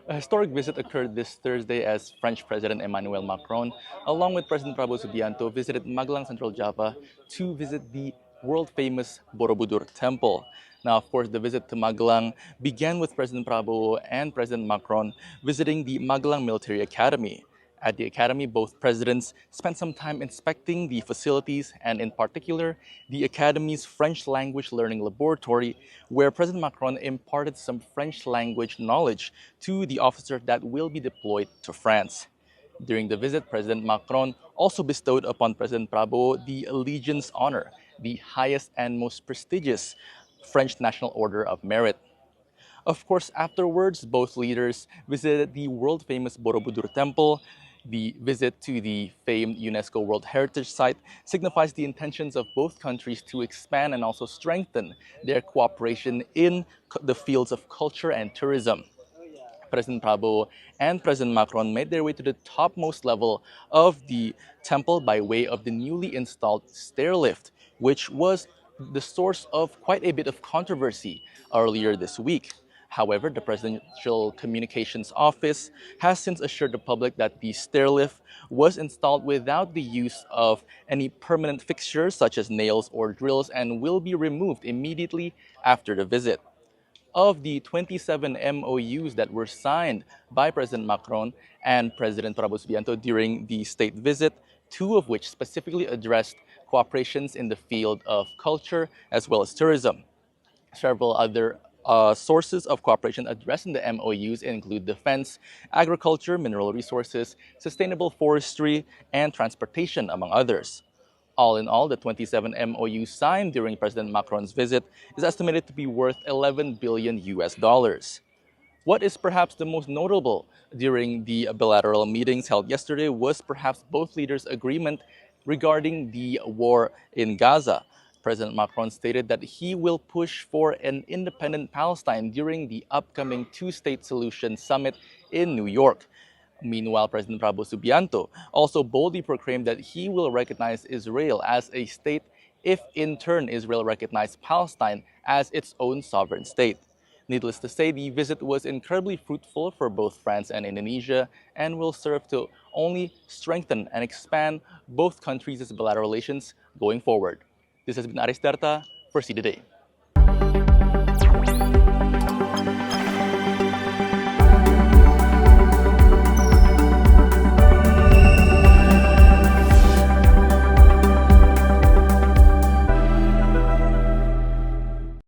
A historic visit occurred this Thursday as French President Emmanuel Macron, along with President Prabowo Subianto, visited Magelang, Central Java to visit the world-famous Borobudur Temple. Now, of course, the visit to Magelang began with President Prabowo and President Macron visiting the Magelang Military Academy. At the academy, both presidents spent some time inspecting the facilities and, in particular, the academy's French language learning laboratory, where President Macron imparted some French language knowledge to the officers that will be deployed to France. During the visit, President Macron also bestowed upon President Prabowo the Legion's Honor, the highest and most prestigious French National Order of Merit. Of course, afterwards, both leaders visited the world-famous Borobudur Temple. The visit to the famed UNESCO World Heritage Site signifies the intentions of both countries to expand and also strengthen their cooperation in the fields of culture and tourism. President Prabowo and President Macron made their way to the topmost level of the temple by way of the newly installed stairlift, which was the source of quite a bit of controversy earlier this week. However, the Presidential Communications Office has since assured the public that the stairlift was installed without the use of any permanent fixtures such as nails or drills and will be removed immediately after the visit. Of the 27 MOUs that were signed by President Macron and President Prabowo Subianto during the state visit, two of which specifically addressed cooperations in the field of culture as well as tourism. Several other sources of cooperation addressed in the MOUs include defense, agriculture, mineral resources, sustainable forestry, and transportation, among others. All in all, the 27 MOUs signed during President Macron's visit is estimated to be worth 11 billion US dollars. What is perhaps the most notable during the bilateral meetings held yesterday was perhaps both leaders' agreement regarding the war in Gaza. President Macron stated that he will push for an independent Palestine during the upcoming two-state solution summit in New York. Meanwhile, President Prabowo Subianto also boldly proclaimed that he will recognize Israel as a state if in turn Israel recognized Palestine as its own sovereign state. Needless to say, the visit was incredibly fruitful for both France and Indonesia and will serve to only strengthen and expand both countries' bilateral relations going forward. This has been Aris Darta for See Today.